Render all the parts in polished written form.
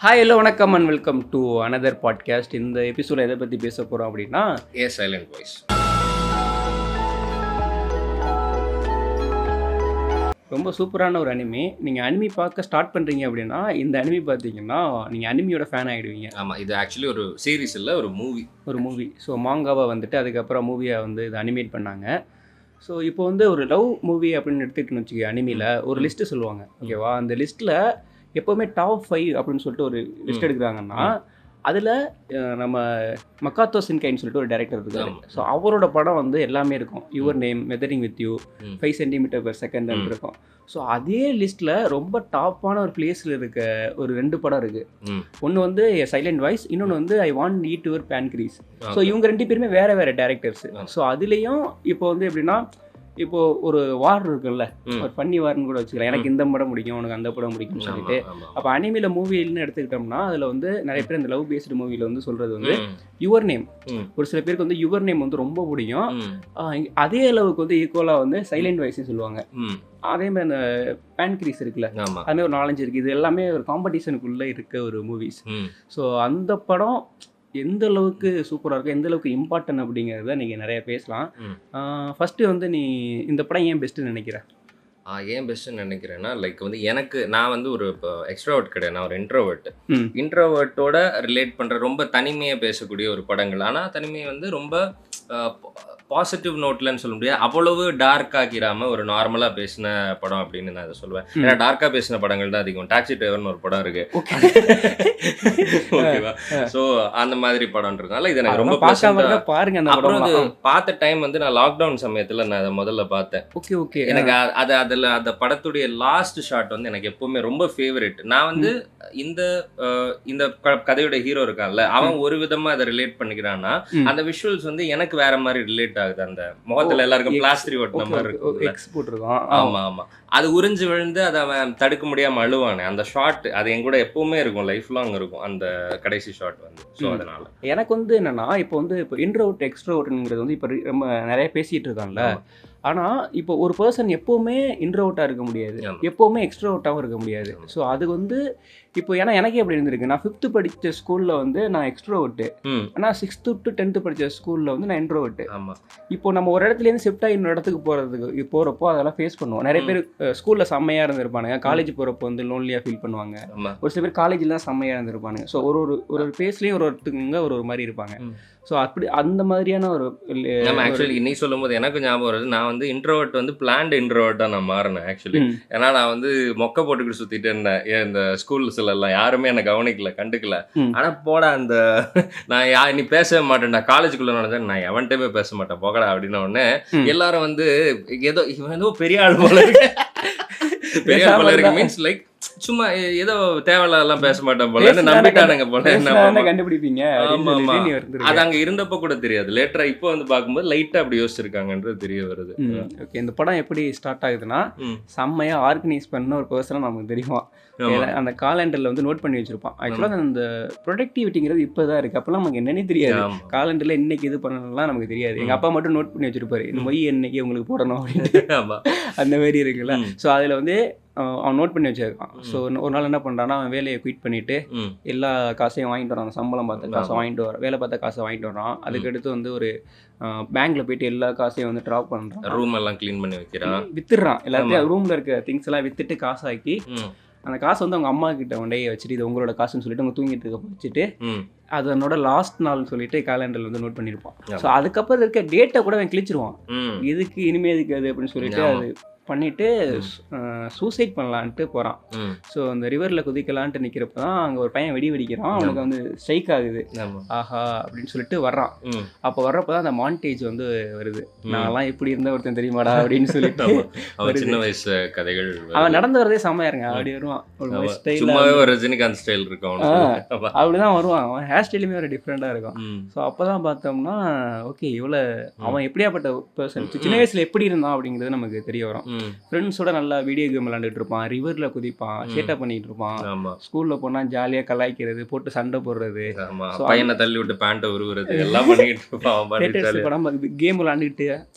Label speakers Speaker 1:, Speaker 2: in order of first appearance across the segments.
Speaker 1: Hi hello வணக்கம் and welcome to another podcast. இந்த எபிசோட எதை பற்றி பேச போகிறோம் அப்படின்னா,
Speaker 2: ஏ சைலண்ட் வாய்ஸ்.
Speaker 1: ரொம்ப சூப்பரான ஒரு அனிமி. நீங்கள் அனிமி பார்க்க ஸ்டார்ட் பண்ணுறீங்க அப்படின்னா இந்த அனிமி பார்த்தீங்கன்னா நீங்கள் அனிமியோட ஃபேன் ஆகிடுவீங்க.
Speaker 2: ஆமாம், இது ஆக்சுவலி ஒரு சீரீஸ் இல்லை, ஒரு மூவி. ஸோ மாங்காவை வந்துட்டு அதுக்கப்புறம் மூவியை வந்து இதை அனிமேட் பண்ணாங்க. ஸோ இப்போ வந்து ஒரு லவ் மூவி அப்படின்னு எடுத்துக்கிட்டுன்னு வச்சுக்க, அனிமியில் ஒரு லிஸ்ட்டு சொல்லுவாங்க, ஓகேவா? அந்த லிஸ்ட்டில் எப்போவுமே டாப் 5 அப்படின்னு சொல்லிட்டு ஒரு லிஸ்ட் எடுக்கிறாங்கன்னா அதில் நம்ம மக்காத்தோ சின்கைன்னு சொல்லிட்டு ஒரு டைரக்டர் இருக்காரு. ஸோ அவரோட படம் வந்து எல்லாமே இருக்கும். Your name, weathering with you, 5 cm/s இருக்கும். ஸோ அதே லிஸ்ட்டில் ரொம்ப டாப்பான ஒரு பிளேஸில் இருக்க ஒரு 2 படம் இருக்குது. ஒன்று வந்து சைலண்ட் வாய்ஸ், இன்னொன்று வந்து I want eat your pancreas. So இவங்க 2 பேருமே வேறு வேறு டேரக்டர்ஸ். ஸோ அதுலேயும் இப்போ வந்து எப்படின்னா, இப்போ ஒரு வார் இருக்குல்ல, ஒரு ஃபன்னி வார்னு கூட வச்சுக்கலாம். எனக்கு இந்த படம் பிடிக்கும், உனக்கு அந்த படம் பிடிக்கும்னு சொல்லிட்டு. அப்போ அனிமியில் மூவின்னு எடுத்துக்கிட்டோம்னா அதில் வந்து நிறைய பேர் இந்த லவ் பேஸ்டு மூவியில் வந்து சொல்கிறது வந்து யுவர் நேம். ஒரு சில பேருக்கு வந்து யுவர் நேம் வந்து ரொம்ப பிடிக்கும். அதே அளவுக்கு வந்து ஈக்குவலாக வந்து சைலண்ட் வாய்ஸ்ன்னு சொல்லுவாங்க. அதே மாதிரி அந்த பேன்க்ரீஸ் இருக்குல்ல, அதுமாதிரி ஒரு 4-5 இருக்குது. இது எல்லாமே ஒரு காம்படிஷனுக்குள்ளே இருக்க ஒரு மூவிஸ். ஸோ அந்த படம் எந்த அளவுக்கு சூப்பராக இருக்கும், எந்த அளவுக்கு இம்பார்ட்டன்ட் அப்படிங்கிறத நீங்கள் நிறைய பேசலாம். ஃபஸ்ட்டு வந்து நீ இந்த படம் ஏன் பெஸ்ட்டுன்னு நினைக்கிற? ஏன் பெஸ்ட்டுன்னு நினைக்கிறேன்னா, லைக் வந்து நான் வந்து ஒரு இப்போ எக்ஸ்ட்ராவர்ட் கிடையாது, நான் ஒரு இன்ட்ரோவர்ட்டோட ரிலேட் பண்ணுற ரொம்ப தனிமையாக பேசக்கூடிய ஒரு படங்கள். ஆனால் தனிமையை வந்து ரொம்ப பாசிட்டிவ் நோட்லன்னு சொல்ல முடியாது, அவ்வளவு டார்க் ஆக்கிராம ஒரு நார்மலாக பேசின படம் அப்படின்னு நான் அதை சொல்லுவேன். ஏன்னா டார்க்காக பேசின படங்கள் தான் அதிகம். டாக்ஸி டிரைவர்னு ஒரு படம் இருக்கு, ஓகேவா? ஸோ அந்த மாதிரி படம் இருக்கனால இது எனக்கு ரொம்ப
Speaker 1: பாருங்க.
Speaker 2: அப்புறம் அது பார்த்த டைம் வந்து நான் லாக்டவுன் சமயத்தில் நான் அதை முதல்ல பார்த்தேன்.
Speaker 1: ஓகே.
Speaker 2: எனக்கு அதில் அந்த படத்துடைய லாஸ்ட் ஷாட் வந்து எனக்கு எப்பவுமே ரொம்ப ஃபேவரட். நான் வந்து இந்த கதையோட ஹீரோ இருக்கான்ல, அவன் ஒரு விதமா அதை ரிலேட் பண்ணிக்கிறான்னா அந்த விஷுவல்ஸ் வந்து எனக்கு வேற மாதிரி ரிலேட் ஆகுது. அந்த முகத்துல எல்லாருக்கும் பிளாஸ்டரி ஒட்டின மாதிரி இருக்கு. ஆமா, அது உறிஞ்சு விழுந்து அதை அவன் தடுக்க முடியாம அழுவானே, அந்த ஷாட் அது என் கூட எப்பவுமே இருக்கும், லைஃப் லாங் இருக்கும் அந்த கடைசி ஷாட் வந்து. ஸோ அதனால
Speaker 1: எனக்கு வந்து என்னன்னா, இப்போ வந்து இப்போ இன்ட்ரோவர்ட் எக்ஸ்ட்ரோவர்ட்ங்கிறது வந்து இப்போ ரொம்ப நிறைய பேசிட்டு இருக்காங்கல்ல. ஆனால் இப்போ ஒரு பர்சன் எப்போவுமே இன்ட்ரோவர்ட்டாக இருக்க முடியாது, எப்போவுமே எக்ஸ்ட்ரோவர்ட்டாகவும் இருக்க முடியாது. ஸோ அது வந்து இப்போ ஏன்னா எனக்கே எப்படி இருந்திருக்கு. நான் 5th படித்த ஸ்கூலில் வந்து நான் எக்ஸ்ட்ரோவர்ட்டு, ஆனால் 6th to 10th படித்த ஸ்கூலில் வந்து நான் இன்ட்ரோவர்ட்டு. இப்போ நம்ம ஒரு இடத்துலேருந்து ஷிஃப்ட் ஆகி இன்னொரு இடத்துக்கு போகிறப்போ அதெல்லாம் ஃபேஸ் பண்ணுவோம். நிறைய பேர் ஸ்கூலில் செம்மையாக இருந்திருப்பானுங்க, காலேஜ் போகிறப்போ வந்து லோன்லியாக ஃபீல் பண்ணுவாங்க. ஒரு சில பேர் காலேஜில் தான் செம்மையாக இருந்திருப்பானுங்க. ஸோ ஒரு பேஸ்லேயும் ஒருத்தங்க ஒரு மாதிரி இருப்பாங்க. ஸோ அப்படி அந்த மாதிரியான ஒரு
Speaker 2: ஆக்சுவலி இன்னைக்கு சொல்லும் போது எனக்கு ஞாபகம் வருது. நான் வந்து இன்ட்ரோவர்ட் வந்து பிளான்ட் இன்ட்ரோவர்ட்டாக நான் மாறினேன் ஆக்சுவலி. ஏன்னா நான் வந்து மொக்கை போட்டுக்கிட்டு சுற்றிட்டு இருந்தேன். இந்த ஸ்கூல்ஸ்ல எல்லாம் யாருமே என்னை கவனிக்கல, கண்டுக்கல. ஆனால் போட அந்த நான் நீ பேசவே மாட்டேன்டா, காலேஜுக்குள்ள நடந்தேன், நான் எவன்கிட்டயுமே பேச மாட்டேன் போகடா அப்படின்ன உடனே எல்லாரும் வந்து இவன் ஏதோ பெரிய ஆள் போல இருக்கு, பெரிய ஆள் போல இருக்கு மீன்ஸ் லைக் சும்மா ஏதோ தேவையில்லாம் பேச மாட்டேன் போல நம்பிட்டானுங்க போல.
Speaker 1: கண்டுபிடிப்பீங்க.
Speaker 2: அது அங்க இருந்தப்ப கூட தெரியாது, லேட்டரா இப்போ வந்து பார்க்கும்போது லைட்டா அப்படி யோசிச்சிருக்காங்கன்றது தெரிய வருது.
Speaker 1: ஓகே, இந்த படம் எப்படி ஸ்டார்ட் ஆகுதுன்னா, செம்மையா ஆர்கனைஸ் பண்ண ஒரு பர்சனா நமக்கு தெரியும். அந்த காலண்டர்ல வந்து நோட் பண்ணி வச்சிருப்பான். ஆக்சுவலாக அந்த ப்ரொடக்டிவிட்டிங்கிறது இப்போதான் இருக்கு, அப்பெல்லாம் நமக்கு என்னன்னே தெரியாது. காலண்டர்ல இன்னைக்கு இது பண்ணலாம் நமக்கு தெரியாது. எங்க அப்பா மட்டும் நோட் பண்ணி வச்சிருப்பாரு, இந்த மொய் என்னைக்கு உங்களுக்கு போடணும் அப்படின்னு, அந்த மாதிரி இருக்குல்ல. ஸோ அதில் வந்து அவன் நோட் பண்ணி வச்சிருக்கான். ஸோ ஒரு நாள் என்ன பண்ணுறான்னா, அவன் வேலையை குயிட் பண்ணிட்டு எல்லா காசையும் வாங்கிட்டு வரான், சம்பளம் பார்த்த காசை வாங்கிட்டு வரான், வேலை பார்த்த காசை வாங்கிட்டு வரான். அதுக்கடுத்து வந்து ஒரு பேங்க்ல போயிட்டு எல்லா காசையும் வந்து ட்ராப் பண்ணுறான்,
Speaker 2: ரூம் எல்லாம் க்ளீன் பண்ணி வைக்கிறான்,
Speaker 1: வித்துடுறான். எல்லாத்தையும் ரூம்ல இருக்க திங்ஸ் எல்லாம் வித்துட்டு காசாக்கி அந்த காசை வந்து அவங்க அம்மா கிட்ட கொண்டே வச்சுட்டு இது உங்களோட காசுன்னு சொல்லிட்டு அவங்க தூங்கிட்டு இருக்க வச்சுட்டு அதனோட லாஸ்ட் நாள்னு சொல்லிட்டு கேலண்டர்ல வந்து நோட் பண்ணியிருப்பான். ஸோ அதுக்கப்புறம் இருக்க டேட்டை கூட அவன் கிழிச்சிருவான். இதுக்கு இனிமே எதுக்கு அது அப்படின்னு சொல்லிட்டு அது பண்ணிட்டு சூசைட் பண்ணலான்ட்டு போகிறான். ஸோ அந்த ரிவரில் குதிக்கலான்ட்டு நிற்கிறப்ப தான் அங்கே ஒரு பையன் வெடிக்கிறான். அவனுக்கு வந்து ஸ்ட்ரைக் ஆகுது. ஆஹா அப்படின்னு சொல்லிட்டு வர்றான். அப்போ வர்றப்ப தான் அந்த மாண்டேஜ் வந்து வருது. நான்லாம் எப்படி இருந்த ஒருத்தன் தெரியுமாடா அப்படின்னு சொல்லிட்டு
Speaker 2: சின்ன வயசு கதைகள்.
Speaker 1: அவன் நடந்து வரதே செம்மையா இருங்க, அப்படி வருவான்.
Speaker 2: ஒரு ரஜினிகாந்த் ஸ்டைல் இருக்கும்,
Speaker 1: அப்படிதான் வருவான். அவன் ஹேர் ஸ்டைலுமே ஒரு டிஃப்ரெண்டாக இருக்கும். ஸோ அப்போதான் பார்த்தோம்னா ஓகே இவ்வளோ அவன் எப்படியாப்பட்ட பர்சன், சின்ன வயசுல எப்படி இருந்தான் அப்படிங்கிறது நமக்கு தெரிய வரும். ஃப்ரெண்ட்ஸோட நல்லா வீடியோ கேம் விளையாண்டுட்டு இருப்பான், ரிவர்ல குதிப்பான், சேட்டை பண்ணிட்டு இருப்பான். ஸ்கூல்ல போனா ஜாலியா கலாய்க்கிறது, போட்டு சண்டை போடுறது,
Speaker 2: பையனை தள்ளி விட்டு பேண்ட்டை உருவுறது எல்லாம் பண்ணிட்டு இருப்பான்.
Speaker 1: கேம் விளையாண்டுட்டு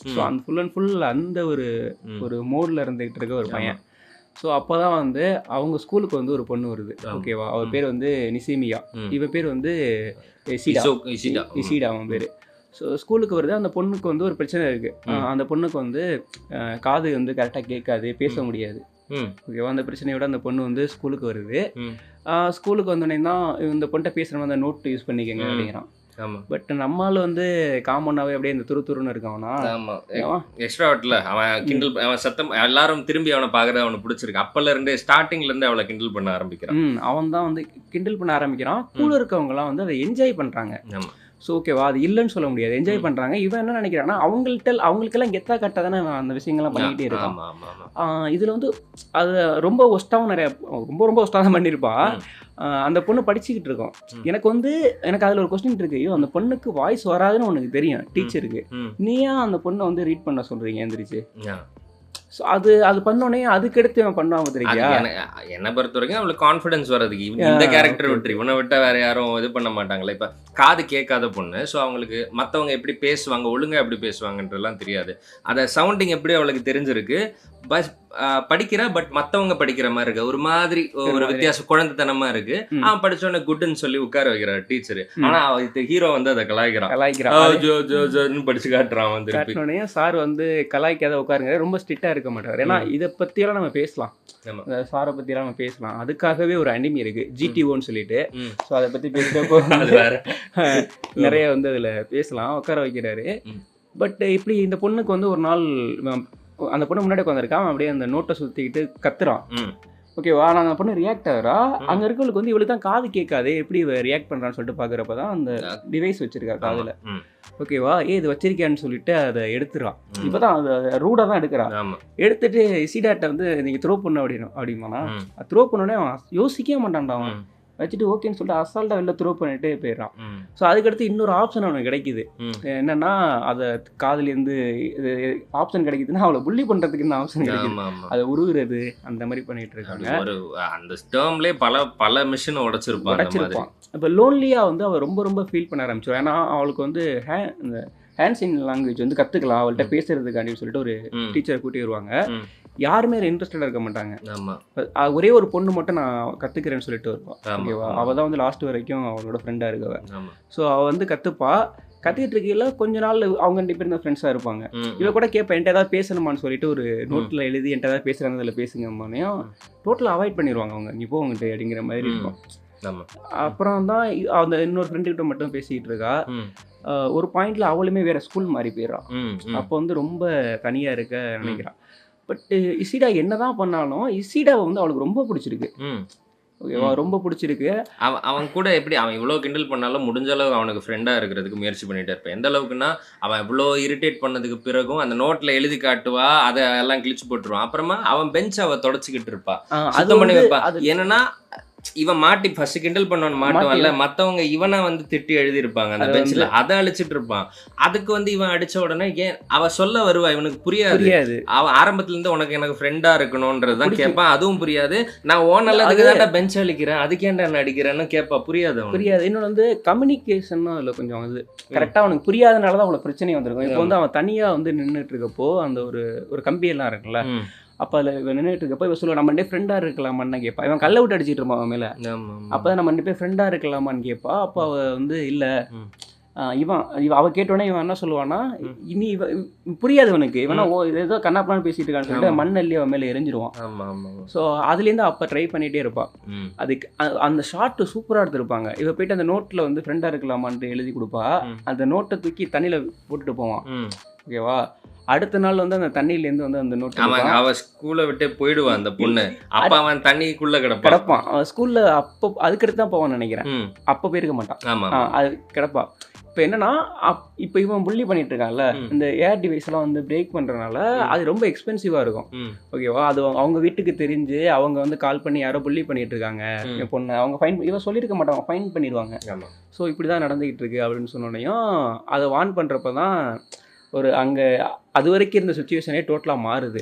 Speaker 1: அந்த ஃபுல் அண்ட் ஃபுல் அந்த ஒரு மோட்ல இருந்துகிட்டு இருக்க ஒரு பையன். ஸோ அப்போ தான் வந்து அவங்க ஸ்கூலுக்கு வந்து ஒரு பொண்ணு வருது. ஓகேவா, அவர் பேர் வந்து நிசிமியா, இவன் பேர் வந்து இசீடா அவன் பேர். ஸோ ஸ்கூலுக்கு வருது. அந்த பொண்ணுக்கு வந்து ஒரு பிரச்சனை இருக்குது. அந்த பொண்ணுக்கு வந்து காது வந்து கரெக்டாக கேட்காது, பேச முடியாது. ஓகேவா, அந்த பிரச்சனையோட அந்த பொண்ணு வந்து ஸ்கூலுக்கு வருது. ஸ்கூலுக்கு வந்தோடனே தான் இந்த பொண்ணை பேசுகிற மாதிரி அந்த நோட் யூஸ் பண்ணிக்கங்க அப்படிங்கிறான். பட் நம்மளால வந்து காமனாவே அப்படியே இந்த துருன்னு இருக்கவனா.
Speaker 3: எக்ஸ்ட்ராவர்ட்ல அவன் கிண்டல், அவன் சத்தம், எல்லாரும் திரும்பி அவனை பார்க்கறது அவனுக்கு பிடிச்சிருக்கு. அப்பல இருந்து ஸ்டார்டிங்ல இருந்து அவளை கிண்டல் பண்ண ஆரம்பிக்கிறான்.
Speaker 1: அவன் தான் வந்து கிண்டல் பண்ண ஆரம்பிக்கிறான். கூட இருக்கவங்க எல்லாம் வந்து அதை என்ஜாய் பண்றாங்க. ஸோ ஓகேவா, அது இல்லைன்னு சொல்ல முடியாது, என்ஜாய் பண்ணுறாங்க. இவன் என்ன நினைக்கிறான்னா அவங்களுக்கெல்லாம் கெத்தா கரெக்டாக தானே அந்த விஷயங்கள்லாம் பண்ணிக்கிட்டே இருக்கான். இதில் வந்து அது ரொம்ப ஒஸ்ட்டாகவும் ரொம்ப ஒஸ்ட்டாக தான் பண்ணியிருப்பான். அந்த பொண்ணு படிச்சுக்கிட்டு இருக்கோம். எனக்கு அதில் ஒரு கொஸ்டின் இருக்கு. ஐயோ, அந்த பொண்ணுக்கு வாய்ஸ் வராதுன்னு உனக்கு தெரியும் டீச்சருக்கு, நீ ஏன் அந்த பொண்ணை வந்து ரீட் பண்ண சொல்கிறீங்க எந்திரிச்சு? ஸோ அது பண்ணோடனே அதுக்கடுத்து அவன் பண்ணுவாங்க தெரியுங்களா.
Speaker 3: என்னை பொறுத்த வரைக்கும் அவளுக்கு கான்ஃபிடன்ஸ் வர்றதுக்கு இந்த கேரக்டர் விட்டு இவனை விட்டால் வேற யாரும் இது பண்ண மாட்டாங்களே. இப்போ காது கேட்காத பொண்ணு, ஸோ அவங்களுக்கு மற்றவங்க எப்படி பேசுவாங்க, ஒழுங்காக எப்படி பேசுவாங்கன்றதுலாம் தெரியாது. அதை சவுண்டிங் எப்படி அவளுக்கு தெரிஞ்சிருக்கு. பஸ் படிக்கிறா, பட் மற்றவங்க படிக்கிற மாதிரி இருக்கு, ஒரு மாதிரி ஒரு வித்தியாசம், குழந்தைத்தனமா இருக்கு. அவன் படிச்சோடனே குட்னு சொல்லி உட்கார வைக்கிறார் டீச்சர். ஆனா ஹீரோ வந்து அதை கலாய்க்கிறான், படிச்சு காட்டுறான். வந்து
Speaker 1: சார் வந்து கலாய்க்காத உட்காருங்க, ரொம்ப ஸ்ட்ரிக்டா இருக்க மாட்டார். ஏன்னா இதை பத்தியெல்லாம் நம்ம பேசலாம், சாரை பத்தியெல்லாம் நம்ம பேசலாம். அதுக்காகவே ஒரு அனிமி இருக்கு GTOன்னு சொல்லிட்டு. ஸோ அதை பத்தி பேசுறப்போ நிறைய வந்து அதுல பேசலாம், உட்கார வைக்கிறாரு. பட் இப்படி இந்த பொண்ணுக்கு வந்து ஒரு நாள் அந்த பொண்ணு முன்னாடி உட்காந்துருக்கான், அப்படியே அந்த நோட்டை சுற்றிக்கிட்டு கத்துறான். ஓகேவா, நான் அந்த பொண்ணு ரியாக்ட் ஆகிறா. அங்கே இருக்கவளுக்கு வந்து இவளுக்கு தான் காது கேட்காது, எப்படி ரியாக்ட் பண்ணுறான்னு சொல்லிட்டு பார்க்குறப்ப தான் அந்த டிவைஸ் வச்சிருக்கா காதில். ஓகேவா, இது வச்சிருக்கேன்னு சொல்லிட்டு அதை எடுத்துறான். இப்போ தான் அதை ரூடாக தான் எடுக்கிறான். எடுத்துட்டு இசீடாட்ட வந்து நீங்கள் த்ரோ பண்ண அப்படிமானா, த்ரோ பண்ணோடனே அவன் யோசிக்கவே மாட்டான்டா. அவன் வச்சுட்டு ஓகேன்னு சொல்லிட்டு அசால்ட்டாக வெளில த்ரோ பண்ணிட்டு போயிடுறான். ஸோ அதுக்கடுத்து இன்னொரு ஆப்ஷன் அவனுக்கு கிடைக்குது. என்னன்னா, அதை காதுலேருந்து ஆப்ஷன் கிடைக்குதுன்னா அவளை புள்ளி பண்ணுறதுக்கு இந்த ஆப்ஷன் கிடைக்குது. அதை உருவுறது அந்த மாதிரி பண்ணிட்டு இருக்காங்க.
Speaker 3: அந்த ஸ்டர்ம்லேயே பல மிஷினை உடைச்சிருப்பான்.
Speaker 1: இப்போ லோன்லியாக வந்து அவள் ரொம்ப ஃபீல் பண்ண ஆரம்பிச்சிடும். ஏன்னா அவளுக்கு வந்து இந்த ஹேண்ட் சைன் லாங்குவேஜ் வந்து கற்றுக்கலாம் அவள்கிட்ட பேசுறதுக்காண்டின்னு சொல்லிட்டு ஒரு டீச்சரை கூட்டி வருவாங்க. யாருமே இன்ட்ரெஸ்டடாக இருக்க மாட்டாங்க. ஒரே ஒரு பொண்ணு மட்டும் நான் கற்றுக்கிறேன்னு சொல்லிட்டு வருவான். ஓகேவா, அவள் தான் வந்து லாஸ்ட் வரைக்கும் அவளோட ஃப்ரெண்டாக இருக்கவ. ஸோ அவள் வந்து கற்றுப்பா. கற்றுக்கிட்டு இருக்கையில கொஞ்ச நாள் அவங்க 2 பேரும் தான் ஃப்ரெண்ட்ஸாக இருப்பாங்க. இவ கூட கேட்பேன், என்கிட்ட ஏதாவது பேசணுமான்னு சொல்லிட்டு ஒரு நோட்டில் எழுதி என்கிட்ட ஏதாவது பேசுகிறாங்க, அதில் பேசுங்கம்மானையும் டோட்டலாக அவாய்ட் பண்ணிடுவாங்க. அவங்க நீ போங்கிட்டு அப்படிங்கிற மாதிரி இருக்கும். அப்புறம் தான் அந்த இன்னொரு ஃப்ரெண்டுக்கிட்ட மட்டும் பேசிக்கிட்டு இருக்கா. ஒரு பாயிண்ட்ல அவளுமே வேற ஸ்கூல் மாறி போயிடறான். அப்போ வந்து ரொம்ப தனியாக இருக்க நினைக்கிறான். பட் இசீடா என்னதான் பண்ணாலும் இசீடாவை வந்து அவளுக்கு ரொம்ப பிடிச்சிருக்கு. ஓகேவா, ரொம்ப பிடிச்சிருக்கு.
Speaker 3: அவன் கூட எப்படி அவன் இவ்வளோ கிண்டல் பண்ணாலும் முடிஞ்ச அளவு அவனுக்கு ஃப்ரெண்டாக இருக்கிறதுக்கு முயற்சி பண்ணிட்டு இருப்பேன். எந்த அளவுக்குன்னா, அவன் இவ்வளோ இரிட்டேட் பண்ணதுக்கு பிறகும் அந்த நோட்டில் எழுதி காட்டுவா, அதை எல்லாம் கிழிச்சு போட்டுருவான். அப்புறமா அவன் பெஞ்ச் அவ தொடச்சிக்கிட்டு இருப்பா, சுத்தம் பண்ணி வைப்பா. என்னன்னா இவன் மாட்டி ஃபர்ஸ்ட் கிண்டல் பண்ணவன் மாட்டுவான்ல, மற்றவங்க இவனை வந்து திட்டி எழுதியிருப்பாங்க அந்த பெஞ்சில், அதை அழிச்சிட்டு இருப்பான். அதுக்கு வந்து இவன் அடிச்ச உடனே ஏன் அவ சொல்ல வருவா, இவனுக்கு புரியாது. அவன் ஆரம்பத்துல இருந்து எனக்கு ஃப்ரெண்டா இருக்கணும்ன்றதுதான் கேட்பான், அதுவும் புரியாது. நான் ஓனல்லதுக்கு தான் பெஞ்ச் அழிக்கிறேன், அதுக்கேண்டா என்ன அடிக்கிறேன்னு கேட்பா, புரியாது.
Speaker 1: இன்னொன்று வந்து கம்யூனிகேஷன் அதில் கொஞ்சம் வந்து கரெக்டாக அவனுக்கு புரியாதனால தான் அவ்வளோ பிரச்சனை வந்திருக்கும். இப்போ வந்து அவன் தனியாக வந்து நின்றுட்டு இருக்கப்போ அந்த ஒரு கம்பியெல்லாம் இருக்குல்ல, அப்போ அதில் நின்றுட்டு இருக்கப்போ இவன் சொல்லுவான், நம்ம 2 பேர் ஃப்ரெண்டாக இருக்கலாமான்னு கேட்பா. இவன் கல்லை விட்டு அடிச்சிட்டு இருப்பான் அவன் மேலே. அப்போ தான் நம்ம 2 பேர் ஃப்ரெண்டாக இருக்கலாமான்னு கேட்பா. அப்போ அவள் வந்து இல்லை, அவள் கேட்டோடனே இவன் என்ன சொல்லுவான்னா, இனி புரியாது இவனுக்கு, இவனா ஏதோ கண்ணாப்பண்ணு பேசிட்டு இருக்கான்னு சொல்லிட்டு மண்ணள்ளி அவன் மேலே எரிஞ்சிருவான். ஸோ அதுலேருந்து அப்போ ட்ரை பண்ணிகிட்டே இருப்பாள். அதுக்கு அந்த ஷார்ட்டு சூப்பராக எடுத்துருப்பாங்க. இவ போயிட்டு அந்த நோட்டில் வந்து ஃப்ரெண்டாக இருக்கலாமான்ட்டு எழுதி கொடுப்பா. அந்த நோட்டை தூக்கி தண்ணியில் போட்டுட்டு போவான். ஓகேவா, அடுத்த நாள் வந்து அந்த தண்ணியிலேருந்து வந்து அந்த நோட்டு
Speaker 3: அவன் ஸ்கூலை விட்டே போயிடுவான் அந்த பொண்ணு. அப்போ அவன் தண்ணிக்குள்ளே
Speaker 1: கிடப்பான். அவன் ஸ்கூலில் அப்போ அதுக்கடுத்து தான் போவான்னு நினைக்கிறேன். அப்போ போயிருக்க மாட்டான், அது கிடப்பான். இப்போ என்னன்னா, இப்போ இவன் புள்ளி பண்ணிட்டு இருக்கான்ல, இந்த ஏர் டிவைஸ் எல்லாம் வந்து பிரேக் பண்றதுனால அது ரொம்ப எக்ஸ்பென்சிவா இருக்கும். ஓகேவா, அது அவங்க வீட்டுக்கு தெரிஞ்சு அவங்க வந்து கால் பண்ணி யாரோ புள்ளி பண்ணிட்டு இருக்காங்க என் பொண்ணு, அவங்க ஃபைன் இவன் சொல்லியிருக்க மாட்டாங்க, ஃபைன் பண்ணிடுவாங்க. ஸோ இப்படிதான் நடந்துகிட்டு இருக்கு அப்படின்னு சொன்னோடனையும் அதை வான் பண்றப்பதான் ஒரு அங்கே அது வரைக்கும் இருந்த சுச்சுவேஷனே டோட்டலாக மாறுது.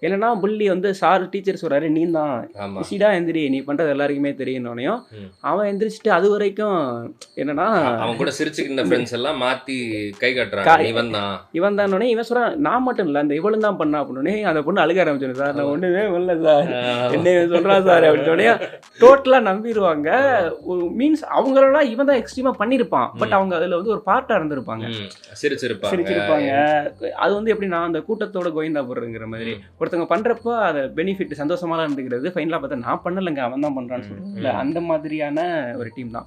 Speaker 1: இல்லைன்னா புள்ளி வந்து சார் டீச்சர் சொல்கிறாரு நீ தான்
Speaker 3: ஆமா
Speaker 1: இசிடா எந்திரி நீ பண்ணுறது எல்லாருக்குமே தெரியணுனையும்
Speaker 3: ம்.
Speaker 1: அவன் எந்திரிச்சிட்டு அது வரைக்கும் என்னன்னா
Speaker 3: அவன் கூட சிரிச்சுக்கிட்ட ஃப்ரெண்ட்ஸ் எல்லாம் மாத்தி கை கட்டுறாங்க
Speaker 1: கா-
Speaker 3: இவன் தான்
Speaker 1: இவன் தானே இவன் சொல்கிறான் நான் மட்டும் இல்லை அந்த இவளும் தான் பண்ணா அப்படின்னே அந்த பொண்ணு அழுக ஆரம்பிச்சிடும் சார் நான் ஒன்றுமே இல்லை சார் என்ன சொல்கிறா சார் அப்படின்னோடனே டோட்டலாக நம்பிடுவாங்க. மீன்ஸ் அவங்களெல்லாம் இவன் தான் எக்ஸ்ட்ரீமாக பண்ணியிருப்பான் பட் அவங்க அதில் வந்து ஒரு பார்ட்டாக இருந்திருப்பாங்க சிரிச்சிருப்பாங்க. அது வந்து எப்படின்னா அந்த கூட்டத்தோட கோவிந்தா போடுறதுங்கிற மாதிரி ஒருத்தவங்க பண்றப்போ அதை பெனிஃபிட் சந்தோஷமா இருந்துக்கிறது, ஃபைனலாக பார்த்தா நான் பண்ணலைங்க அவன் தான் பண்றான்னு சொல்லுவாங்கல்ல, அந்த மாதிரியான ஒரு டீம் தான்.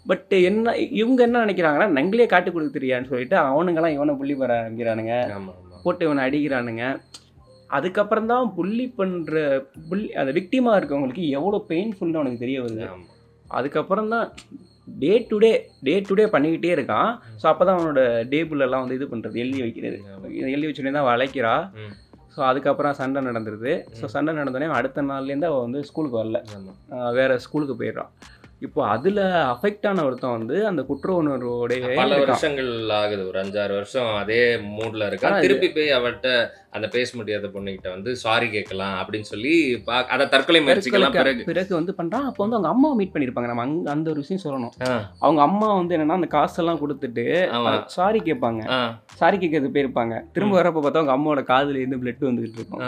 Speaker 1: பட் என்ன இவங்க என்ன நினைக்கிறாங்கன்னா நங்களே காட்டு கொடுக்க தெரியான்னு சொல்லிட்டு அவனுங்கெல்லாம் இவனை புள்ளி பெற ஆரம்பிக்கிறானுங்க, போட்டு இவனை அடிக்கிறானுங்க. அதுக்கப்புறம் தான் புள்ளி பண்ணுற அந்த விக்டிமாக இருக்கவங்களுக்கு எவ்வளோ பெயின்ஃபுல்னு அவனுக்கு தெரிய வருது. அதுக்கப்புறம் தான் டே டு டே பண்ணிக்கிட்டே இருக்கான். ஸோ அப்போ தான் அவனோட டேபிளெல்லாம் வந்து இது பண்ணுறது எழுதி வைக்கிறது, எழுதி வச்சுனே தான் வளைக்கிறா. ஸோ அதுக்கப்புறம் சண்டை நடந்துருது. ஸோ சண்டை நடந்தோடனே அடுத்த நாள்லேருந்து அவள் வந்து ஸ்கூலுக்கு வரல, வேறு ஸ்கூலுக்கு போயிடுறான். இப்போ அதில் அஃபெக்ட் ஆன ஒருத்தன் வந்து அந்த குற்ற உணர்வோடைய
Speaker 3: பல வருஷங்கள் ஆகுது, ஒரு 5-6 வருஷம் அதே மூட்ல இருக்கான். திருப்பி போய் அவட்ட அந்த பேச முடியாத பொண்ணுகிட்ட வந்து சாரி கேட்கலாம் அப்படின்னு சொல்லி அதை தற்கொலை முயற்சிக்கலாம்
Speaker 1: பிறகு வந்து பண்ணுறான். அப்போ வந்து அவங்க அம்மாவை மீட் பண்ணியிருப்பாங்க. நம்ம அந்த ஒரு விஷயம் சொல்லணும். அவங்க அம்மா வந்து என்னன்னா அந்த காசெல்லாம் கொடுத்துட்டு சாரி கேட்பாங்க, சாரி கேட்கறது போயிருப்பாங்க. திரும்ப வரப்போ பார்த்தா அவங்க அம்மாவோட காதுல இருந்து பிளட் வந்துகிட்டு இருக்கும்.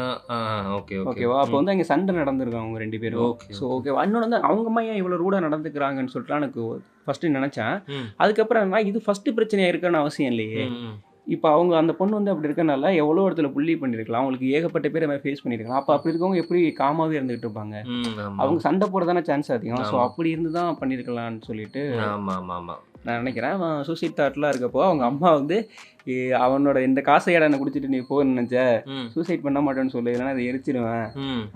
Speaker 1: ஓகேவா? அப்போ வந்து அங்கே சண்டை நடந்திருக்காங்க அவங்க 2 பேரும். ஸோ ஓகேவா? இன்னொன்று வந்து அவங்க அம்மா ஏன் இவ்வளோ ரூடாக நடந்துக்கிறாங்கன்னு சொல்லிட்டு எனக்கு ஃபர்ஸ்ட் நினைச்சேன். அதுக்கப்புறம் இது ஃபர்ஸ்ட் பிரச்சனையா இருக்குன்னு அவசியம் இல்லையே. இப்போ அவங்க அந்த பொண்ணு வந்து அப்படி இருக்கனால எவ்வளோ இடத்துல புள்ளி பண்ணியிருக்கலாம், அவங்களுக்கு ஏகப்பட்ட பேர் மாதிரி ஃபேஸ் பண்ணியிருக்கலாம். அப்போ அப்படி இருக்கவங்க எப்படி காமாவே இருந்துகிட்டு இருப்பாங்க? அவங்க சண்டை போட தானே சான்ஸ் அதிகம். ஸோ அப்படி இருந்து தான் பண்ணியிருக்கலாம்னு சொல்லிட்டு நான் நினைக்கிறேன். அவன் சூசைட் தாட்லாம் இருக்கப்போ அவங்க அம்மா வந்து அவனோட இந்த காசை என்ன குடிச்சிட்டு நீ போன்னு நினைச்ச, சூசைட் பண்ண மாட்டேன்னு சொல்லு, இல்லைன்னா அதை எரிச்சிடுவேன்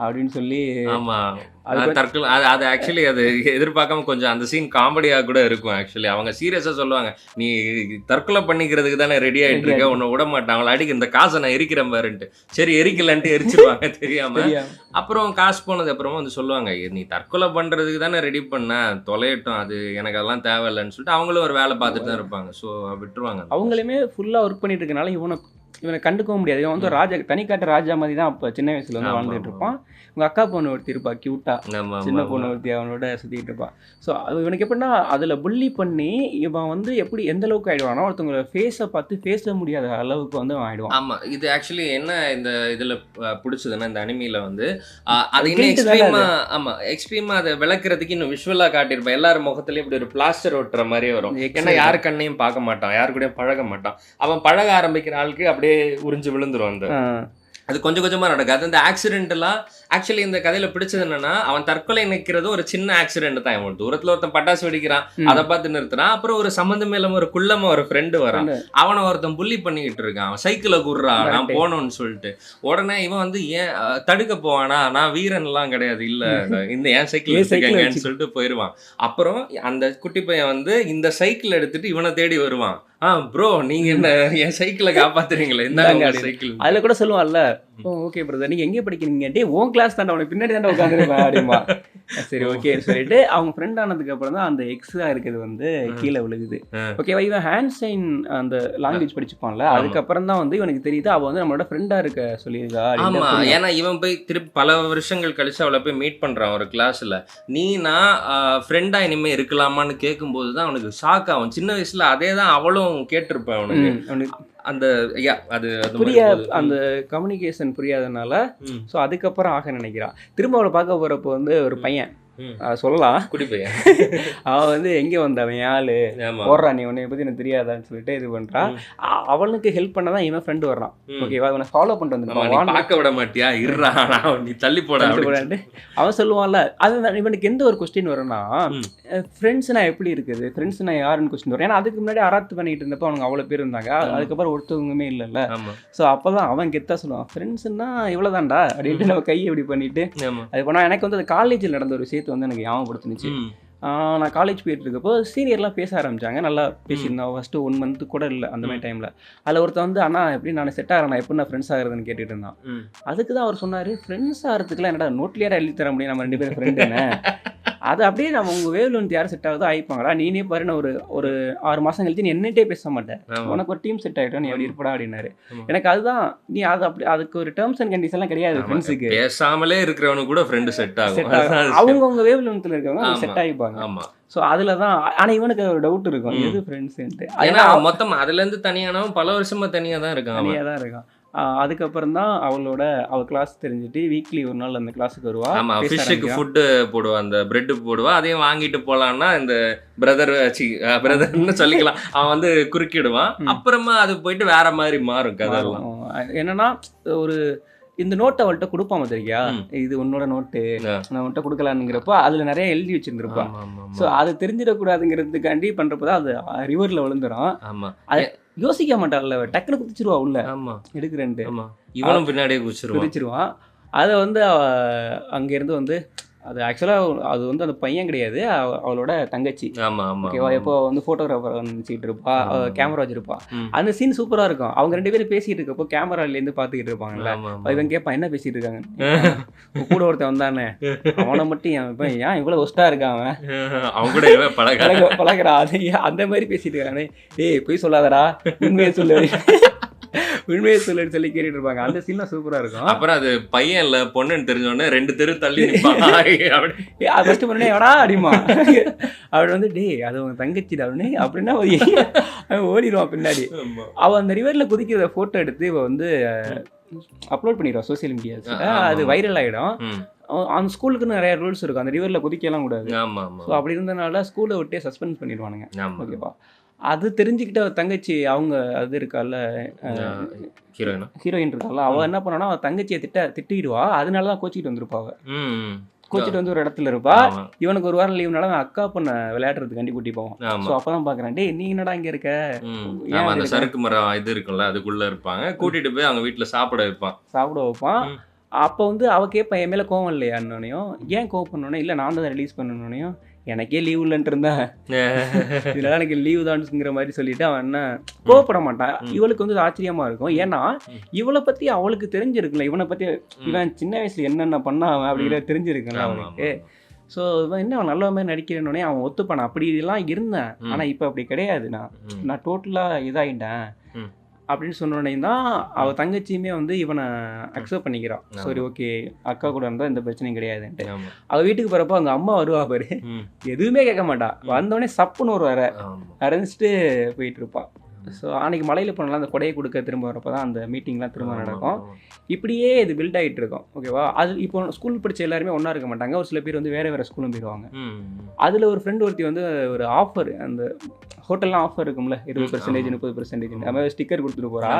Speaker 1: அப்படின்னு சொல்லி.
Speaker 3: அது ஆக்சுவலி அது எதிர்பார்க்காம கொஞ்சம் அந்த சீன் காமெடியா கூட இருக்கும். ஆக்சுவலி அவங்க சீரியஸா சொல்லுவாங்க, நீ தற்கொலை பண்ணிக்கிறதுக்கு தானே ரெடி ஆயிட்டு இருக்க, உன்னை விட மாட்டான், அவளை அடிக்க இந்த காசை நான் எரிக்கிறேன் பாருன்ட்டு. சரி எரிக்கலன்ட்டு எரிச்சிருவாங்க தெரியாம. அப்புறம் காசு போனது அப்புறமா வந்து சொல்லுவாங்க, நீ தற்கொலை பண்றதுக்கு தானே ரெடி பண்ண, தொலையட்டும், அது எனக்கு அதெல்லாம் தேவையில்லைன்னு சொல்லிட்டு அவங்களும் ஒரு வேலை பார்த்துட்டு தான் இருப்பாங்க. ஸோ விட்டுருவாங்க.
Speaker 1: அவங்களுமே ஃபுல்லா ஒர்க் பண்ணிட்டு இருக்கனால இவனை கண்டுக்கவும் முடியாது. இவன் வந்து ராஜா, தனிக்காட்டு ராஜா மாதிரி தான் அப்போ சின்ன வயசுல வந்து வாழ்ந்துட்டு இருப்பான். உங்க அக்கா பொண்ணு ஒருத்தி இருப்பா கியூட்டா, சின்ன பொண்ணு ஒருத்தி அவனோட சுத்திட்டு இருப்பான். ஸோ இவனுக்கு எப்படின்னா அதுல புள்ளி பண்ணி இவன் வந்து எப்படி எந்த அளவுக்கு ஆயிடுவானோ ஒருத்தவங்க ஃபேஸை பார்த்து பேச முடியாத அளவுக்கு வந்து அவன் ஆயிடுவான்.
Speaker 3: ஆமா, இது ஆக்சுவலி என்ன இந்த இதுல பிடிச்சதுன்னா இந்த அனிமில வந்து அது இன்னும் எக்ஸ்ட்ரீமா, ஆமா எக்ஸ்ட்ரீமா அதை விளக்குறதுக்கு இன்னும் விஷுவலா காட்டியிருப்பேன். எல்லாரும் முகத்துலயும் இப்படி ஒரு பிளாஸ்டர் ஒட்டுற மாதிரியே வரும். ஏன்னா யாரு கண்ணையும் பார்க்க மாட்டான், யாரு கூடயும் பழக மாட்டான். அவன் பழக ஆரம்பிக்கிற ஆளுக்கு அப்படியே உறிஞ்சு விழுந்துரும். அந்த அது கொஞ்சம் கொஞ்சமா நடக்காது. அந்த ஆக்சிடென்ட் எல்லாம் ஆக்சுவலி இந்த கதையில பிடிச்சது என்னன்னா, அவன் தற்கொலை நிற்கிறது ஒரு சின்ன ஆக்சிடென்ட் தான். அவன் தூரத்துல ஒருத்தன் பட்டாசு வெடிக்கிறான், அதை பார்த்து நிறுத்துறான். அப்புறம் ஒரு சம்பந்தமே இல்லாம ஒரு குள்ளமா ஒரு ஃப்ரெண்டு வரான், அவனை ஒருத்தன் புள்ளி பண்ணிக்கிட்டு இருக்கான். அவன் சைக்கிளை குடுறான் நான் போனோன்னு சொல்லிட்டு. உடனே இவன் வந்து ஏன் தடுக்க போவானா, நான் வீரன் எல்லாம் கிடையாது, இல்ல இந்த ஏன் சைக்கிள் எடுத்துக்கங்கன்னு சொல்லிட்டு போயிடுவான். அப்புறம் அந்த குட்டி பையன் வந்து இந்த சைக்கிள் எடுத்துட்டு இவனை தேடி வருவான். ப்ரோ நீங்க என்ன என் சைக்கிளை காப்பாத்துறீங்களே, இந்த சைக்கிள்.
Speaker 1: அதுல கூட சொல்லுவான்ல, ஓகே பிரதர் நீங்க எங்கே படிக்கிறீங்க, டே உன் கிளாஸ் தானே, அவனுக்கு பின்னாடி தானே உட்காந்துருப்பேன் அப்படிமா. சரி ஓகேன்னு சொல்லிட்டு அவங்க ஃப்ரெண்ட் ஆனதுக்கு அப்புறம் தான் அந்த எக்ஸா இருக்கிறது வந்து கீழே விழுகுது. ஓகேவா? இவன் ஹேண்ட் சைன் அந்த லாங்குவேஜ் படிச்சுப்பான்ல, அதுக்கப்புறம் தான் வந்து இவனுக்கு தெரியுது அவ வந்து நம்மளோட ஃப்ரெண்டா இருக்க சொல்லியிருக்கா.
Speaker 3: ஆமா, ஏன்னா இவன் போய் திருப்பி பல வருஷங்கள் கழிச்சு அவளை போய் மீட் பண்றான் ஒரு கிளாஸ்ல. நீ நான் ஃப்ரெண்டா இனிமே இருக்கலாமான்னு கேட்கும்போது தான் அவனுக்கு ஷாக் ஆகும். சின்ன வயசுல அதே தான் அவளும் கேட்டிருப்பேன். அவனுக்கு அந்த அது அந்த கம்யூனிகேஷன் புரியாதனால ஸோ அதுக்கப்புறம் ஆக நினைக்கிறான். திரும்ப அவளை பார்க்க போறப்போ வந்து ஒரு பையன் சொல்லலாம் குடி பையன், அவன் வந்து எங்கே வந்தவன் ஆளு போடுறான், நீ உன்னை பத்தி எனக்கு தெரியாதான்னு சொல்லிட்டு இது பண்றான். அவனுக்கு ஹெல்ப் பண்ணதான் இவன் ஃப்ரெண்டு வர்றான். ஓகேவா? இவனை ஃபாலோ பண்ணிட்டு வந்து பார்க்க விட மாட்டியா, இருறா நீ தள்ளி போட.
Speaker 1: அவன் சொல்லுவான்ல, அது இவனுக்கு எந்த ஒரு கொஸ்டின் வரும்னா, ஃப்ரெண்ட்ஸ்னா எப்படி இருக்குது, ஃப்ரெண்ட்ஸ்னா யாருன்னு கொஸ்டின் வரும். ஏன்னா அதுக்கு முன்னாடி அராத்து பண்ணிட்டு இருந்தப்போ அவனுக்கு அவ்வளோ பேர் இருந்தாங்க, அதுக்கப்புறம் ஒருத்தவங்களுமே இல்லைல்ல. ஸோ அப்போதான் அவன் கெத்தா சொல்லுவான், ஃப்ரெண்ட்ஸ்னா இவ்வளோதான்டா அப்படின்ட்டு நம்ம கையை இப்படி பண்ணிட்டு அது பண்ணா. எனக்கு வந்து அது காலேஜில் நடந்த ஒரு விஷயத்தை வந்து எனக்கு ஞாபகப்படுத்துனுச்சு. நான் காலேஜ் போயிட்டு இருக்கப்போ சீனியர்லாம் பேச ஆரம்பிச்சாங்க, நல்லா பேசியிருந்தேன். ஃபஸ்ட்டு 1 month கூட இல்லை அந்த மாதிரி டைமில். அதில் ஒருத்தர் வந்து அண்ணா எப்படி நான் செட் ஆகிறேன், எப்படி நான் ஃப்ரெண்ட்ஸ் ஆகிறதுன்னு கேட்டுட்டு இருந்தான். அதுக்கு தான் அவர் சொன்னார், ஃப்ரெண்ட்ஸ் ஆகிறதுக்குலாம் என்னடா நோட்லியாரா எழுதி தர முடியும், நம்ம 2 பேரும் ஃப்ரெண்டுன்னு அது அப்படியே நம்ம உங்கள் வேவ் லென்த் யார் செட் ஆகுதோ ஆயிப்பாங்களா, நீனே பாரு நான் ஒரு 6 மாதம் கழிச்சு நீ என்னட்டே பேச மாட்டேன், உனக்கு ஒரு டீம் செட் ஆகிட்டோம், நீ அப்படி இருப்படா அப்படின்னாரு. எனக்கு அதுதான், நீ அது அப்படி அதுக்கு ஒரு டர்ம்ஸ் அண்ட் கண்டிஷன்லாம் கிடையாது ஃப்ரெண்ட்ஸுக்கு.
Speaker 3: பேசாமலே இருக்கிறவனுக்கு கூட ஃப்ரெண்டு செட் ஆகும்.
Speaker 1: அவங்கவுங்க வேவ் லென்த்தில் இருக்கவங்க செட் ஆகிப்பாங்க.
Speaker 3: ஆமா.
Speaker 1: ஸோ அதில் தான். ஆனால் இவனுக்கு ஒரு டவுட் இருக்கும், எது ஃப்ரெண்ட்ஸுன்ட்டு.
Speaker 3: ஏன்னா மொத்தம் அதுலேருந்து தனியானவன் பல வருஷமா தனியாக தான் இருக்கான்.
Speaker 1: தனியாக தான் இருக்கான். அதுக்கப்புறம் தான் அவள் கிளாஸ் தெரிஞ்சுட்டு வீக்லி ஒரு நாள் அந்த கிளாஸுக்கு வருவா.
Speaker 3: ஆமாம், ஃபிஷ்ஷுக்கு ஃபுட்டு போடுவா, அந்த பிரெட்டு போடுவா. அதையும் வாங்கிட்டு போகலான்னா இந்த பிரதர்னு சொல்லிக்கலாம், அவன் வந்து குறுக்கிடுவான். அப்புறமா அது போயிட்டு வேற மாதிரி மாறும் கதெல்லாம்.
Speaker 1: என்னன்னா ஒரு இந்த நோட்டை அவள்கிட்ட கொடுப்பாம தெரியா, இது உன்னோட நோட்டு, நான் உன்கிட்ட கொடுக்கலான்னுங்கிறப்போ அதில் நிறைய எழுதி வச்சிருந்துருப்பான். ஸோ அது தெரிஞ்சிடக்கூடாதுங்கிறதுக்காண்டி பண்ணுறப்போ அது ரிவரில் விழுந்துடும்.
Speaker 3: ஆமாம்,
Speaker 1: அது யோசிக்க மாட்டாள்ல, டக்குன்னு குதிச்சிருவா உள்ள.
Speaker 3: ஆமாம்,
Speaker 1: எடுக்கிறேன்ட்டு
Speaker 3: இவனும் பின்னாடியே குதிச்சிருவான்.
Speaker 1: அதை வந்து அங்கேருந்து வந்து அது ஆக்சுவலாக அது வந்து அந்த பையன் கிடையாது, அவளோட தங்கச்சி. ஓகேவா, எப்போ வந்து ஃபோட்டோகிராஃபர் நினச்சிக்கிட்டு இருப்பா, கேமரா வச்சிருப்பா. அந்த சீன் சூப்பராக இருக்கும். அவங்க 2 பேரும் பேசிகிட்டு இருக்கப்போ கேமராலேருந்து பார்த்துக்கிட்டு இருப்பாங்கல்ல, இவன் கேட்பான் என்ன பேசிகிட்டு இருக்காங்க, கூட ஒருத்தன் வந்தானே அவனை மட்டும் ஏன் இவ்வளோ ஒஸ்ட்டாக இருக்கான், அவன் கூட பழகிறா, அது அந்த மாதிரி பேசிகிட்டு இருக்கானே, ஏய் போய் சொல்லாதடா, உண்மையை சொல்லு உண்மையை சொல்லுன்னு சொல்லி கேட்டுட்டு இருப்பாங்க. அந்த சீன்லாம் சூப்பராக இருக்கும்.
Speaker 3: அப்புறம் அது பையன் இல்லை பொண்ணுன்னு தெரிஞ்சோடனே 2 தெரு தள்ளி
Speaker 1: ஃபஸ்ட்டு பண்ணே எவடா அடிமா அவள் வந்து டே அது அவங்க தங்கச்சிடா அப்படின்னா அவன் ஓடிடுவான் பின்னாடி. அவள் அந்த ரிவரில் குதிக்கிற ஃபோட்டோ எடுத்து இவள் வந்து அப்லோட் பண்ணிடுவான் சோசியல் மீடியாஸில். அது வைரல் ஆகிடும். அந்த ஸ்கூலுக்குன்னு நிறைய ரூல்ஸ் இருக்கும், அந்த ரிவரில் குதிக்கலாம் கூடாது. ஸோ அப்படி இருந்தனால ஸ்கூலை விட்டே சஸ்பெண்ட் பண்ணிடுவானுங்க. ஓகேவா, அது தெரிஞ்சுக்கிட்ட தங்கச்சி அவங்க அது இருக்கால ஹீரோயின் இருக்கால, அவள் என்ன பண்ணானா அவள் தங்கச்சியை திட்டிடுவா. அதனால தான் கோச்சிக்கிட்டு வந்திருப்பா. கோச்சிட்டு வந்து ஒரு இடத்துல இருப்பா. இவனுக்கு ஒரு வாரம் லீவ்னால நான் அக்கா பொண்ணை விளையாடுறதுக்காண்டி கூட்டி போவான். ஸோ அப்பதான் பாக்குறேன், டே நீ என்னடா இங்க இருக்க,
Speaker 3: அந்த சறுக்கு மரம் இது இருக்குல்ல அதுக்குள்ள இருப்பாங்க, கூட்டிட்டு போய் அவங்க வீட்டுல சாப்பிட வைப்பான்.
Speaker 1: அப்போ வந்து அவ கேட்பா என் மேல கோவம் இல்லையான்னோனையும், ஏன் கோவம் பண்ணோன்னே இல்லை நான் தான் ரிலீஸ் பண்ணனோனையும், எனக்கே லீவ் இல்லைன்ட்டு இருந்தேன், இதனால எனக்கு லீவ் தான்ங்கிற மாதிரி சொல்லிட்டு அவன் என்ன கோவப்பட மாட்டான். இவளுக்கு வந்து ஆச்சரியமா இருக்கும், ஏன்னா இவளை பத்தி அவளுக்கு தெரிஞ்சிருக்குல்ல, இவனை பத்தி இவன் சின்ன வயசுல என்னென்ன பண்ணான் அப்படிங்கிறத தெரிஞ்சிருக்குல்ல அவனுக்கு. ஸோ இவன் என்ன அவன் நல்ல மாதிரி நடிக்கிறேன்னே அவன் ஒத்துப்பான். அப்படி இதெல்லாம் இருந்தேன், ஆனால் இப்போ அப்படி கிடையாது, நான் டோட்டலாக இதாகிட்டேன் அப்படின்னு சொன்னோடனே தான் அவள் தங்கச்சியுமே வந்து இவனை அக்செப்ட் பண்ணிக்கிறான். சரி ஓகே அக்கா கூட இருந்தால் எந்த பிரச்சனையும் கிடையாதுன்ட்டு. அவள் வீட்டுக்கு போகிறப்போ அவங்க அம்மா வருவா பாரு, எதுவுமே கேட்க மாட்டா, வந்தோடனே சப்புன்னு ஒரு அரைஞ்சிட்டு போயிட்டு இருப்பாள். ஸோ அன்றைக்கி மலையில் போனாலும் அந்த கொடையை கொடுக்க திரும்ப வரப்போ தான் அந்த மீட்டிங்லாம் திரும்ப நடக்கும். இப்படியே இது பில்ட் ஆகிட்டு இருக்கும். ஓகேவா, அது இப்போ ஸ்கூல் படித்த எல்லாருமே ஒன்றா இருக்க மாட்டாங்க, ஒரு சில பேர் வந்து வேறு ஸ்கூலும் போயிடுவாங்க. அதில் ஒரு ஃப்ரெண்டு ஒருத்தி வந்து ஒரு ஆஃபர், அந்த ஹோட்டல்லாம் ஆஃபர் இருக்கும்ல 20% 30% அந்த மாதிரி ஸ்டிக்கர் கொடுத்துட்டு போகிறா.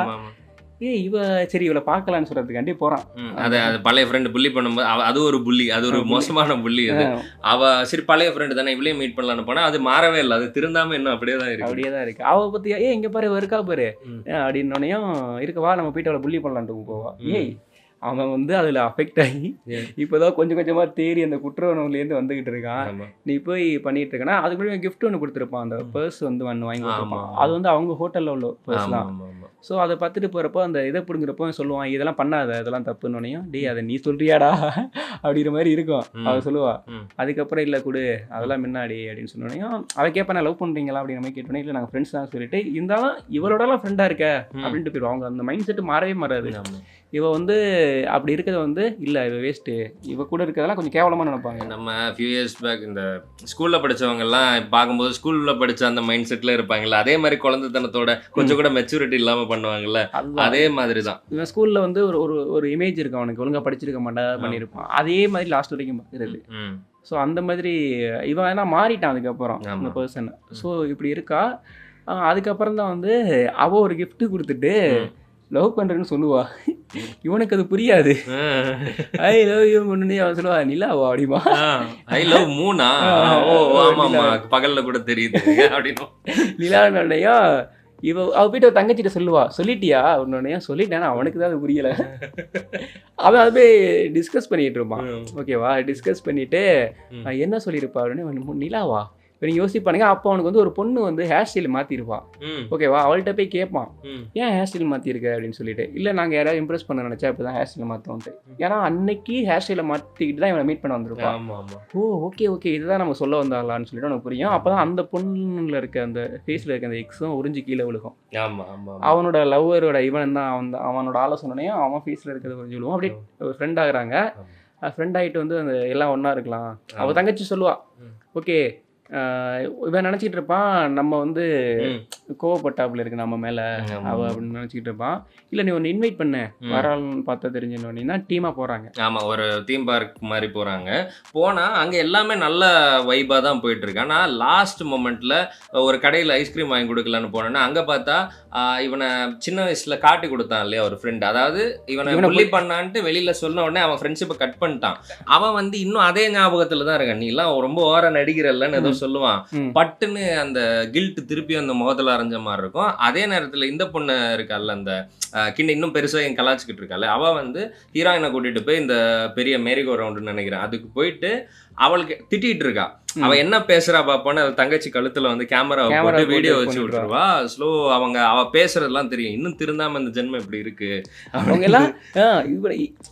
Speaker 1: இவ சரி இவளை பார்க்கலான்னு சொல்றதுக்காண்டி போறான்.
Speaker 3: அது பழைய ஃப்ரெண்டு புள்ளி பண்ணும்போது அது ஒரு புள்ளி, அது ஒரு மோசமான புள்ளி. அது அவ சரி பழைய ஃப்ரெண்டு தானே இவளையும் மீட் பண்ணலான்னு போனா அது மாறவே இல்லை, அது திருந்தாம இன்னும் அப்படியே தான் இருக்கு.
Speaker 1: அவ பத்தி இங்க பாரு இருக்கா பாரு அப்படின்னோனையும் இருக்கவா நம்ம போயிட்டு அவளை புள்ளி பண்ணலான்ட்டு போவா. அவன் வந்து அதில் அஃபெக்ட் ஆகி இப்போதான் கொஞ்சம் கொஞ்சமாக தேறி அந்த குற்ற உணவுலேருந்து வந்துக்கிட்டு இருக்கான். நீ போய் பண்ணிட்டு இருக்கனா, அதுக்குள்ளே கிஃப்ட் ஒன்று கொடுத்துருப்பான், அந்த பர்ஸ் வந்து வாங்கி கொடுத்துருப்பான். அது வந்து அவங்க ஹோட்டலில் உள்ள பர்ஸ் தான். ஸோ அதை பார்த்துட்டு போகிறப்போ அந்த இதை பிடுங்குறப்போ சொல்லுவான், இதெல்லாம் பண்ணாத, இதெல்லாம் தப்புன்னோனையும், டே அதை நீ சொல்றியாடா அப்படிங்கிற மாதிரி இருக்கும். அவள் சொல்லுவா. அதுக்கப்புறம் இல்லை கொடு அதெல்லாம் முன்னாடி அப்படின்னு சொன்னோனையும் அவள் கேட்பா, நான் லவ் பண்ணுறீங்களா அப்படிங்கிற மாதிரி கேட்டோன்னே, இல்லை நாங்கள் ஃப்ரெண்ட்ஸ் தான் சொல்லிட்டு, இருந்தாலும் இவளோடலாம் ஃப்ரெண்டாக இருக்க அப்படின்ட்டு போயிடுவோம். அவங்க அந்த மைண்ட் செட்டு மாறவே மாறாது. இவ வந்து அப்படி இருக்கிறத வந்து இல்லை இவ வேஸ்ட்டு, இவ கூட இருக்கிறதெல்லாம் கொஞ்சம் கேவலமாக நினைப்பாங்க.
Speaker 3: நம்ம ஃபியூ இயர்ஸ் பேக் இந்த ஸ்கூலில் படித்தவங்கெல்லாம் பார்க்கும்போது ஸ்கூலில் படித்த அந்த மைண்ட் செட்டில் இருப்பாங்கல்ல, அதே மாதிரி குழந்தைத்தனத்தோட கொஞ்சம் கூட மெச்சூரிட்டி இல்லாமல் பண்ணுவாங்கல்ல, அதே மாதிரி தான்.
Speaker 1: இவன் ஸ்கூலில் வந்து ஒரு இமேஜ் இருக்கும், அவனுக்கு ஒழுங்காக படிச்சிருக்க மாட்டா பண்ணியிருப்பான், அதே மாதிரி லாஸ்ட் வரைக்கும் பார்க்குறது. ஸோ அந்த மாதிரி இவன் ஏன்னா மாறிட்டான் அதுக்கப்புறம் அந்த பர்சன். ஸோ இப்படி இருக்கா. அதுக்கப்புறம் தான் வந்து அவள் ஒரு கிஃப்ட் கொடுத்துட்டு லவ் பண்ணுறேன்னு சொல்லுவா. இவனுக்கு அது புரியாது. ஐ லவ் யூ முன்னே அவன் சொல்லுவா, நிலாவா அப்படிமா,
Speaker 3: ஐ லவ் மூணா, ஓ ஆமாம்மா பகலில் கூட தெரியுது அப்படின்னு
Speaker 1: நிலான்னையா அவ போயிட்டு தங்கச்சிட்ட சொல்லுவா, சொல்லிட்டியா உன்னோடனே, சொல்லிட்டேன்னா அவனுக்கு தான் அது புரியலை. அவன் அது போய் டிஸ்கஸ் பண்ணிட்டு இருப்பான். ஓகேவா, டிஸ்கஸ் பண்ணிட்டு என்ன சொல்லியிருப்பா அப்படின்னு, நிலாவா இப்போ நீங்கள் யோசிப்பானுங்க, அப்போ அவனுக்கு வந்து ஒரு பொண்ணு வந்து ஹேர் ஸ்டைல் மாற்றிருப்பான். ஓகேவா, அவள்கிட்ட போய் கேட்பான், ஏன் ஹேர் ஸ்டைல் மாற்றிருக்க அப்படின்னு சொல்லிட்டு. இல்லை நாங்கள் யாராவது இம்ப்ரெஸ் பண்ண நினச்சா அப்படி தான் ஹேர் ஸ்டைல் மாற்றுவோன்ட்டு. ஏன்னா அன்னைக்கு ஹேர் ஸ்டைலை மாற்றிக்கிட்டு தான் இவனை மீட் பண்ண வந்திருப்பான். ஓ ஓகே ஓகே இதுதான் நம்ம சொல்ல வந்தாங்களான்னு சொல்லிட்டு அவனுக்கு புரியும். அப்போ தான் அந்த பொண்ணுல இருக்க அந்த ஃபேஸில் இருக்க அந்த எக்ஸும் உறிஞ்சி கீழே விழுகும். அவனோட லவ்வரோட இவன் தான் அவனோட ஆலோசனையும் அவன் ஃபேஸில் இருக்கிறத உறிஞ்சி விழுவோம். அப்படியே ஃப்ரெண்ட் ஆகுறாங்க. ஃப்ரெண்ட் ஆகிட்டு வந்து அந்த எல்லாம் ஒன்றா இருக்கலாம். அவள் தங்கச்சி சொல்லுவா, ஓகே இவன் நினச்சிக்கிட்டு இருப்பான் நம்ம வந்து கோவப்பட்டாப்புல இருக்கு நம்ம மேலே அவள் அப்படின்னு நினச்சிக்கிட்டு இருப்பான். இல்லை நீ ஒன்று இன்வைட் பண்ண வரான்னு பார்த்தா தெரிஞ்சுன்னு டீமாக போகிறாங்க.
Speaker 3: ஆமாம், ஒரு தீம் பார்க் மாதிரி போகிறாங்க. போனால் அங்கே எல்லாமே நல்ல வைபாக தான் போயிட்டுருக்கு. ஆனால் லாஸ்ட் மொமெண்ட்டில் ஒரு கடையில் ஐஸ்கிரீம் வாங்கி கொடுக்கலான்னு போனோன்னா அங்கே பார்த்தா இவனை சின்ன வயசில் காட்டி கொடுத்தான் இல்லையா ஒரு ஃப்ரெண்டு. அதாவது இவனை புள்ளி பண்ணான்ட்டு வெளியில் சொன்ன உடனே அவன் ஃப்ரெண்ட்ஷிப்பை கட் பண்ணிட்டான். அவன் வந்து இன்னும் அதே ஞாபகத்தில் தான் இருக்கான். நீ எல்லாம் ரொம்ப ஓர நடிக்கிறல்லன்னு ஏதோ சொல்லுவான். பட்டுன்னு அந்த கில்ட் திருப்பி அந்த முகத்தில் அரைஞ்ச மாதிரி இருக்கும். அதே நேரத்தில் இந்த பொண்ணு இருக்கால, அந்த கிண்ட இன்னும் பெருசாக என் கலாச்சிக்கிட்டு இருக்காள், அவள் வந்து ஹீரோயினை கூட்டிகிட்டு போய் இந்த பெரிய மேரிகோ ரவுண்டுன்னு நினைக்கிறேன் அதுக்கு போயிட்டு அவளுக்கு திட்டிகிட்டு இருக்கா. அவள் என்ன பேசுகிறா பார்ப்போன்னு அவள் தங்கச்சி கழுத்தில் வந்து கேமரா போட்டு வீடியோ வச்சு விட்டுருவா. ஸ்லோ அவள் பேசுறதுலாம் தெரியும். இன்னும் திருந்தாமல் இந்த ஜென்மம் இப்படி இருக்கு
Speaker 1: அவங்க எல்லாம்.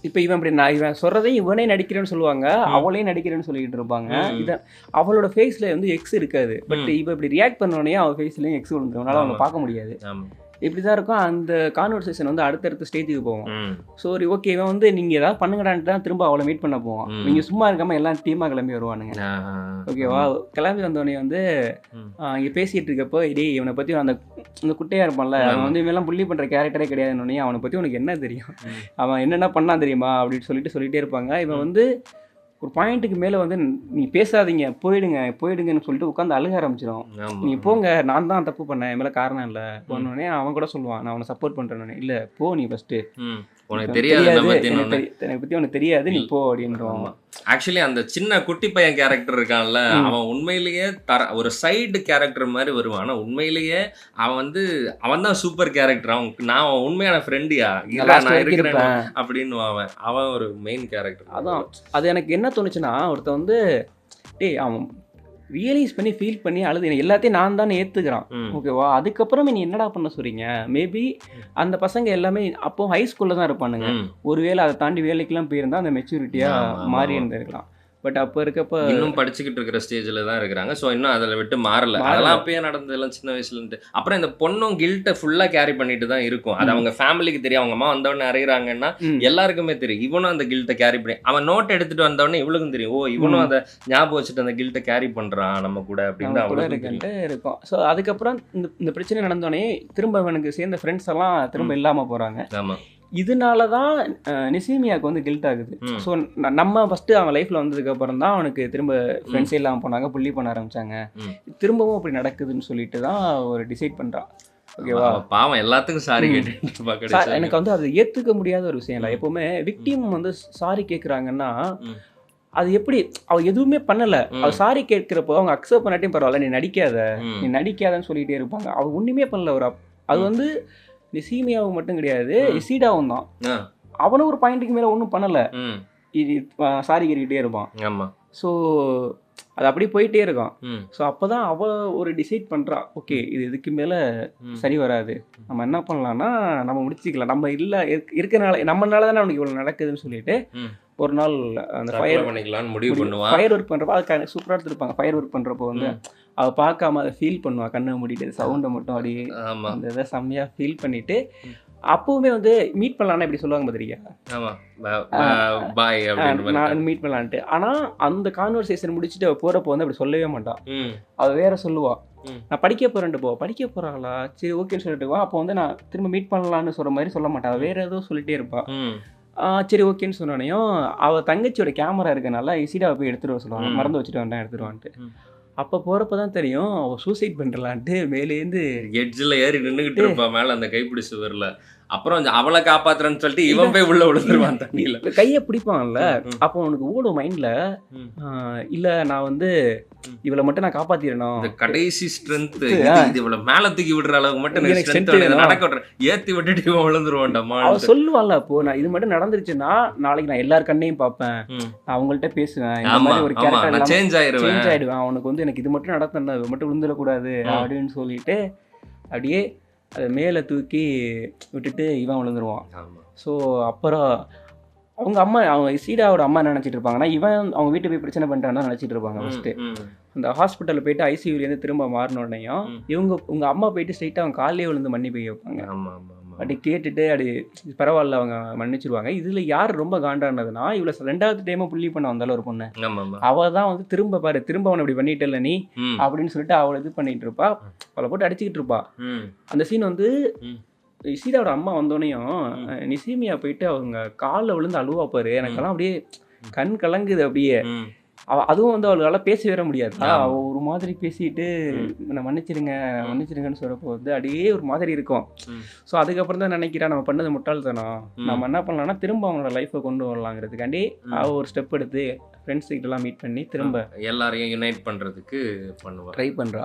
Speaker 1: இப்போ இவன் இப்படி நான் இவன் சொல்கிறதையும் இவனே நடிக்கிறேன்னு சொல்லுவாங்க, அவளையும் நடிக்கிறேன்னு சொல்லிக்கிட்டு இருப்பாங்க. இதை அவளோட ஃபேஸில் வந்து எக்ஸ் இருக்காது. பட் இப்போ இப்படி ரியாக்ட் பண்ணோடனே அவள் ஃபேஸ்லேயும் எக்ஸ் விழுந்துருவனால அவங்க பார்க்க முடியாது. இப்படி தான் இருக்கும். அந்த கான்வர்சேஷன் வந்து அடுத்தடுத்த ஸ்டேஜுக்கு போவோம். சரி ஓகே இவன் வந்து நீங்கள் ஏதாவது பண்ணுங்கடான்ட்டு தான் திரும்ப அவளை மீட் பண்ண போவான். நீங்கள் சும்மா இருக்காமல் எல்லாம் டீமாக கிளம்பி வருவானுங்க. ஓகேவா, கிளம்பி வந்தோடனே வந்து இங்கே பேசிகிட்டு இருக்கப்போ இதே இவனை பற்றி அந்த குட்டையாக இருப்பான்ல, அவன் வந்து இவெல்லாம் புள்ளி பண்ணுற கேரக்டரே கிடையாதுன்னு அவனை பற்றி உனக்கு என்ன தெரியும், அவன் என்னென்ன பண்ணான் தெரியுமா அப்படின்னு சொல்லிட்டே இருப்பாங்க. இவன் வந்து ஒரு பாயிண்ட்டுக்கு மேலே வந்து நீ பேசாதீங்க போயிடுங்கன்னு சொல்லிட்டு உட்காந்து அழுக ஆரம்பிச்சிடும். நீ போங்க, நான் தான் தப்பு பண்ணேன், என் மேலே காரணம் இல்லை போனோடனே அவன் கூட சொல்லுவான் நான் அவனை சப்போர்ட் பண்ணுறேன்னு. இல்லை போ நீ ஃபஸ்ட்டு,
Speaker 3: உனக்கு தெரியாது
Speaker 1: என்னை பற்றி உனக்கு தெரியாது நீ போ அப்படின்றான்.
Speaker 3: ஆக்சுவலி அந்த சின்ன குட்டி பையன் கேரக்டர் இருக்கான்ல, அவன் உண்மையிலேயே ஒரு சைடு கேரக்டர் மாதிரி வருவான். ஆனால் உண்மையிலேயே அவன் தான் சூப்பர் கேரக்டர். நான் உண்மையான ஃப்ரெண்டியா நான் இருக்கிறேன் அப்படின்னு அவன் ஒரு மெயின் கேரக்டர்.
Speaker 1: அதான் அது எனக்கு என்ன தோணுச்சுன்னா, ஒருத்தன் வந்து அவன் ரியலைஸ் பண்ணி ஃபீல் பண்ணி அழுது எல்லாத்தையும் நான் தானே ஏற்றுக்கிறான். ஓகேவா, அதுக்கப்புறமே நீ என்னடா பண்ண சொல்கிறீங்க. மேபி அந்த பசங்க எல்லாமே அப்போ ஹை ஸ்கூலில் தான் இருப்பானுங்க. ஒருவேளை அதை தாண்டி வேலைக்கெல்லாம் போயிருந்தா அந்த மெச்சூரிட்டியாக மாறி இருந்திருக்கலாம். பட் அப்போ இருக்கப்போ
Speaker 3: இன்னும் படிச்சுக்கிட்டு இருக்கிற ஸ்டேஜில் தான் இருக்கிறாங்க. ஸோ இன்னும் அதில் விட்டு மாறல. அதெல்லாம் அப்பயே நடந்ததெல்லாம் சின்ன வயசுலேருந்து. அப்புறம் இந்த பொண்ணும் கில்ட்டை ஃபுல்லாக கேரி பண்ணிட்டு தான் இருக்கும். அது அவங்க ஃபேமிலிக்கு தெரியும். அவங்க அம்மா வந்தவொடனே அறிகிறாங்கன்னா எல்லாருக்குமே தெரியும். இவனும் அந்த கில்ட்டை கேரி பண்ணி அவன் நோட் எடுத்துட்டு வந்தவொடனே இவளுக்கும் தெரியும், ஓ இவனும் அதை ஞாபகம் வச்சுட்டு அந்த கில்ட்டை கேரி பண்ணுறான் நம்ம கூட அப்படின்னு அவளுக்கு
Speaker 1: இருக்கும். ஸோ அதுக்கப்புறம் இந்த பிரச்சனை நடந்தோடனே திரும்ப அவனுக்கு சேர்ந்த ஃப்ரெண்ட்ஸ் எல்லாம் திரும்ப இல்லாமல் போகிறாங்க.
Speaker 3: ஆமாம்,
Speaker 1: இதனால தான் நிசீமியாவுக்கு வந்து கில்ட் ஆகுது. ஸோ நம்ம ஃபஸ்ட்டு அவன் லைஃப்பில் வந்ததுக்கப்புறம் தான் அவனுக்கு திரும்ப ஃப்ரெண்ட்ஸே இல்லாமல் போனாங்க, புள்ளி பண்ண ஆரம்பித்தாங்க. திரும்பவும் அப்படி நடக்குதுன்னு சொல்லிட்டு தான் ஒரு டிசைட் பண்ணுறான். ஓகேவா,
Speaker 3: பாவம் எல்லாத்துக்கும் சாரி கேட்டு
Speaker 1: எனக்கு வந்து அது ஏற்றுக்க முடியாத ஒரு விஷயம் இல்லை. எப்போவுமே விக்டிம் வந்து சாரி கேட்குறாங்கன்னா அது எப்படி அவ எதுவுமே பண்ணலை, அவ சாரி கேட்குறப்போ அவங்க அக்செப்ட் பண்ணாட்டையும் பரவாயில்ல நீ நடிக்காதன்னு சொல்லிகிட்டே இருப்பாங்க. அவள் ஒன்றுமே பண்ணல. அது வந்து நிசீமியாவும் மட்டும் கிடையாது, இசீடாவும் தான். அவனும் ஒரு பாயிண்ட்டுக்கு மேலே ஒன்றும் பண்ணலை, இது சாரி கேட்டுக்கிட்டே இருப்பான்.
Speaker 3: ஆமாம்,
Speaker 1: ஸோ அது அப்படி போயிட்டே இருக்கான். ஸோ அப்போ தான் அவள் ஒரு டிசைட் பண்ணுறா, ஓகே இது இதுக்கு மேலே சரி வராது, நம்ம என்ன பண்ணலான்னா நம்ம முடிச்சுக்கலாம், நம்ம இல்லை இருக்கிறனால நம்மளால தானே அவனுக்கு இவ்வளோ நடக்குதுன்னு சொல்லிட்டு ஒரு நாள் அந்த ஃபயர்
Speaker 3: பண்ணிக்கலாம்னு முடிவு பண்ணுவான்.
Speaker 1: ஃபயர் ஒர்க் பண்ணுறப்போ அது சூப்பராக எடுத்துருப்பாங்க. ஃபயர் ஒர்க் பண்ணுறப்போ வந்து அவள் பார்க்காம அதை ஃபீல் பண்ணுவாள், கண்ணை மூடிட்டு சவுண்டை மட்டும் அப்படியே அந்த இதை செம்மையாக ஃபீல் பண்ணிவிட்டு அப்போவுமே வந்து மீட் பண்ணலான்னா இப்படி சொல்லுவாங்க பார்த்திருக்கியா, நான் மீட் பண்ணலான்ட்டு. ஆனால் அந்த கான்வர்சேஷன் முடிச்சுட்டு அவள் போகிறப்போ வந்து அப்படி சொல்லவே மாட்டான். அவள் வேற சொல்லுவாள், நான் படிக்க போகிறேன்ட்டு படிக்க போகிறாங்களா சரி ஓகேன்னு சொல்லிட்டு வா, அப்போ வந்து நான் திரும்ப மீட் பண்ணலான்னு சொல்கிற மாதிரி சொல்ல மாட்டாள், அவள் வேறு ஏதோ சொல்லிகிட்டே இருப்பாள். சரி ஓகேன்னு சொன்னோனையும் அவள் தங்கச்சியோட கேமரா இருக்கனால இசீடாவை போய் எடுத்துகிட்டு வர சொல்லுவாங்க, மறந்து வச்சுட்டு வந்தேன் எடுத்துருவான்ட்டு. அப்போ போகிறப்ப தான் தெரியும் அவள் சூசைட் பண்ணுறலான்ட்டு மேலேருந்து
Speaker 3: எட்ஜில் ஏறி நின்றுக்கிட்டு இருப்பான் மேலே அந்த கைப்பிடி சுவரில். அப்புறம் அவளை காப்பாத்துறேன்னு சொல்லிட்டு இவன் போய் உள்ள விழுந்துருவான் தண்ணியில.
Speaker 1: கையை பிடிப்பான்ல, அப்போ அவனுக்கு ஓடும் மைண்ட்ல, இல்ல நான் வந்து இவளை மட்டும் நான் காப்பாத்திடணும்,
Speaker 3: இந்த கடைசி ஸ்ட்ரென்த் இது இவ்வளவு மேல தூக்கி விடுற அளவுக்கு மட்டும் எனக்கு strength நடக்க விடுற, ஏத்தி விட்டுட்டு இவன் விழுந்துருவான்டா.
Speaker 1: அவன் சொல்லுவான்ல, அப்போ நான் இது மட்டும் நடந்துருச்சுன்னா நாளைக்கு நான் எல்லார் கண்ணையும் பார்ப்பேன், நான் அவங்கள்ட்ட பேசுவேன், இந்த மாதிரி ஒரு கேரக்டர்
Speaker 3: சேஞ்ச்
Speaker 1: ஆயிடுவேன், அவனுக்கு வந்து எனக்கு இது மட்டும் நடத்தணும், இது மட்டும் விழுந்துடக்கூடாது அப்படின்னு சொல்லிட்டு அப்படியே அதை மேலே தூக்கி விட்டுட்டு இவன் விழுந்துருவான். ஸோ அப்புறம் அவங்க சீடாவோட அம்மா என்ன நினச்சிட்டு இருப்பாங்கன்னா, இவன் அவங்க வீட்டு போய் பிரச்சனை பண்ணிட்டான்னு நினச்சிட்டு இருப்பாங்க. ஃபஸ்ட்டு அந்த ஹாஸ்பிட்டலில் போயிட்டு ஐசியூலேருந்து திரும்ப மாறினோடனையும் உங்கள் அம்மா போயிட்டு ஸ்ட்ரைட்டாக அவங்க காலையே விழுந்து மன்னிப்பு வைப்பாங்க. அப்படி கேட்டுட்டு அப்படி பரவாயில்ல அவங்க மன்னிச்சிருவாங்க. இதில் யார் ரொம்ப காண்டானதுன்னா, இவ்வளோ 2வது டைமும் புள்ளி பண்ண வந்தாலும் ஒரு பொண்ணு, அவள் தான் வந்து திரும்ப அவனை இப்படி பண்ணிட்டல நீ அப்படின்னு சொல்லிட்டு அவளை இது பண்ணிட்டு இருப்பா, அவளை போட்டு அடிச்சுக்கிட்டு இருப்பா. அந்த சீன் வந்து இசீதாவோட அம்மா வந்தோடனையும் நிசீமியா போயிட்டு அவங்க காலில் விழுந்து அழுவா பாரு, எனக்கெல்லாம் அப்படியே கண் கலங்குது அப்படியே. அதுவும் வந்து அவளால் பேச வர முடியாது, அவள் ஒரு மாதிரி பேசிட்டு நான் மன்னிச்சிருங்கன்னு சொல்கிறப்போ வந்து அப்படியே ஒரு மாதிரி இருக்கும். ஸோ அதுக்கப்புறம் தான் நினைக்கிறா நம்ம பண்ணது முட்டாள்தனம், நம்ம என்ன பண்ணலாம்னா திரும்ப அவங்களோட லைஃப்பை கொண்டு வரலாங்கிறதுக்காண்டி அவள் ஒரு ஸ்டெப் எடுத்து ஃப்ரெண்ட்ஸ் கிட்டலாம் மீட் பண்ணி திரும்ப
Speaker 3: எல்லாரையும் யுனைட் பண்ணுறதுக்கு ட்ரை
Speaker 1: பண்ணுறா.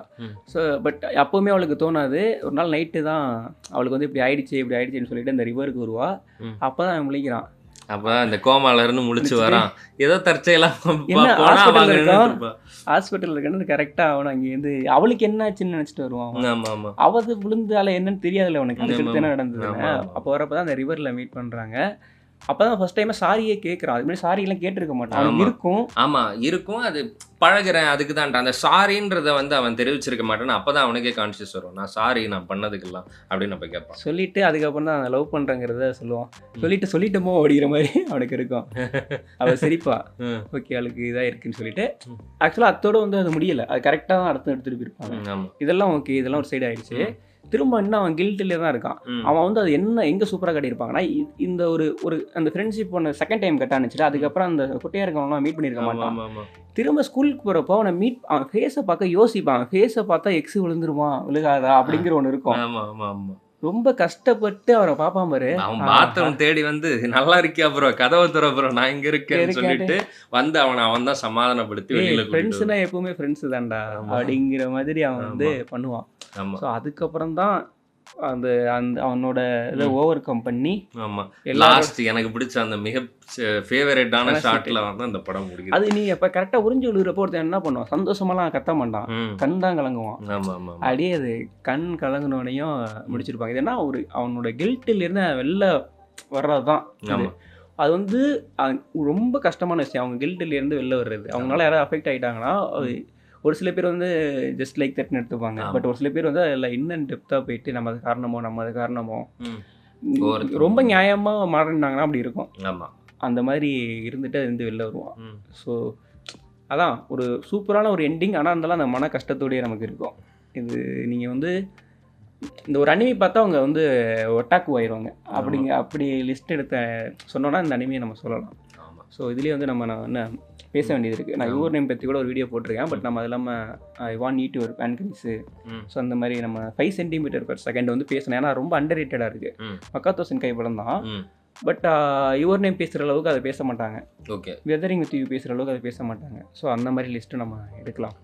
Speaker 1: ஸோ பட் அப்போவுமே அவளுக்கு தோணாது. ஒரு நாள் நைட்டு தான் அவளுக்கு வந்து இப்படி ஆயிடுச்சுன்னு சொல்லிட்டு அந்த ரிவருக்கு வருவா. அப்போ தான் அவன் முழிக்கிறான்.
Speaker 3: அப்பதான் இந்த கோமால இருந்து முடிச்சு வரான். ஏதோ தற்செயலாம்
Speaker 1: ஹாஸ்பிட்டல் இருக்கன்னு கரெக்டா அவன் அங்கேருந்து அவளுக்கு என்ன ஆச்சுன்னு நினைச்சிட்டு வருவான். அவது விழுந்தால என்னன்னு தெரியாதுல்ல அவனுக்கு, அதுக்கு என்ன நடந்தது. அப்போ வரப்பதான் அந்த ரிவர்ல மீட் பண்றாங்க. அப்பதான் ஃபர்ஸ்ட் டைம் சாரியே கேட்கறான். அது மாதிரி சாரி எல்லாம் கேட்டிருக்க மாட்டான்.
Speaker 3: இருக்கும் அது பழகிறேன் அதுக்கு தான் அந்த சாரின்றத வந்து அவன் தெரிவிச்சிருக்க மாட்டான்னு. அப்பதான் அவனுக்கே கான்சியஸ் வரும், நான் சாரி நான் பண்ணதுக்கெல்லாம் அப்படின்னு அப்ப கேட்பான்.
Speaker 1: சொல்லிட்டு அதுக்கப்புறம் தான் லவ் பண்றேங்கிறத சொல்லுவான். சொல்லிட்டோமோ அப்படிங்கிற மாதிரி அவனுக்கு இருக்கும். அவள் சிரிப்பா, ஓகே அவளுக்கு இதா இருக்குன்னு சொல்லிட்டு. ஆக்சுவலா அத்தோட வந்து அது முடியல, அது கரெக்டா தான் அர்த்தம் எடுத்துட்டு போயிருப்பாங்க. இதெல்லாம் ஓகே, இதெல்லாம் ஒரு சைடு ஆயிடுச்சு. திரும்ப இன்னும் அவன் கில்ட்டிலே தான் இருக்கான். அவன் வந்து அது எங்கே சூப்பராக கட்டியிருப்பாங்கன்னா, இந்த ஒரு அந்த ஃப்ரெண்ட்ஷிப் ஒன்று செகண்ட் டைம் கட்டானுச்சுட்டு அதுக்கப்புறம் அந்த குட்டையாக இருக்கவங்களாம் மீட் பண்ணியிருக்க மாட்டான். திரும்ப ஸ்கூலுக்கு போகிறப்போ அவன் ஃபேஸை பார்க்க யோசிப்பான். ஃபேஸை பார்த்தா எக்ஸ் விழுந்துருவான் விழுகாதா அப்படிங்கிற ஒன்று இருக்கும். ரொம்ப கஷ்டப்பட்டு அவரை பாப்பான் பாரு.
Speaker 3: அவன் பாத்ரூம் தேடி வந்து நல்லா இருக்கியா ப்ரோ, கதவை துற ப்ரோ, நான் இங்க இருக்கேன்னு சொல்லிட்டு வந்து அவன் தான் சமாதானப்படுத்தி வெளியில.
Speaker 1: ஃப்ரெண்ட்ஸ்னா எப்பவுமே ஃப்ரெண்ட்ஸ் தான்டா அப்படிங்கிற மாதிரி அவன் வந்து பண்ணுவான். ஸோ அதுக்கப்புறம் தான் அந்த அவனோட இதை ஓவர் கம் பண்ணி
Speaker 3: லாஸ்ட் எனக்கு பிடிச்ச அந்த மிக ஃபேவரட்டான ஷாட்ல வந்து அந்த படம் முடியும்.
Speaker 1: அது நீ எப்ப கரெக்டா உறிஞ்சு விழுகிறப்போ ஒருத்தன் என்ன பண்ணுவான், சந்தோஷமெல்லாம் கத்த மாட்டான், கண் தான் கலங்குவான். அப்படியே அது கண் கலங்குனோடையும் முடிச்சிருப்பாங்க. இதுனா அவனோட கில்ட்டில் இருந்து வெளில வர்றதுதான். அது வந்து ரொம்ப கஷ்டமான விஷயம், அவங்க கில்ட்டில் இருந்து வெளில வர்றது. அவங்களால யாராவது அஃபெக்ட் ஆகிட்டாங்கன்னா ஒரு சில பேர் வந்து ஜஸ்ட் லைக் தட்னு எடுத்துப்பாங்க. பட் ஒரு சில பேர் வந்து அதில் இன்னும் டெப்த்தாக போயிட்டு நம்ம அது காரணமோ ரொம்ப நியாயமாக மாறினாங்கன்னா அப்படி இருக்கும். அந்த மாதிரி இருந்துட்டு அது வந்து வெளில வருவான். ஸோ அதான் ஒரு சூப்பரான ஒரு எண்டிங். ஆனால் இருந்தாலும் அந்த மன கஷ்டத்தோடய நமக்கு இருக்கும். இது நீங்கள் வந்து இந்த ஒரு அனிமி பார்த்தா அவங்க வந்து ஒட்டாக்கு ஆயிடுவாங்க. அப்படி லிஸ்ட் எடுத்த சொன்னோன்னா இந்த அனிமையை நம்ம சொல்லலாம். ஸோ இதுலேயே வந்து நம்ம என்ன பேச வேண்டியது இருக்குது. நான் யுவர் நேம் பற்றி கூட ஒரு வீடியோ போட்டிருக்கேன். பட் நம்ம அது இல்லாமல் I want need your pancreas, so அந்த மாதிரி நம்ம 5 cm/s வந்து பேசணும். ஏன்னா ரொம்ப அண்டர் ரேட்டடாக இருக்குது. மக்காத்தோ சின்காய் படம் தான். பட் யுவர் நேம் பேசுகிற அளவுக்கு அதை பேச மாட்டாங்க. வெதரிங் வித் யூ பேசுகிற அளவுக்கு அதை பேச மாட்டாங்க. ஸோ அந்த மாதிரி லிஸ்ட்டு நம்ம எடுக்கலாம்.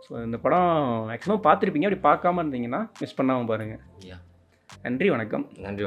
Speaker 1: ஸோ இந்த படம் மேக்ஸிமம் பார்த்துருப்பீங்க. அப்படி பார்க்காம இருந்தீங்கன்னா மிஸ் பண்ணாமல் பாருங்கள். நன்றி, வணக்கம்.
Speaker 3: நன்றி.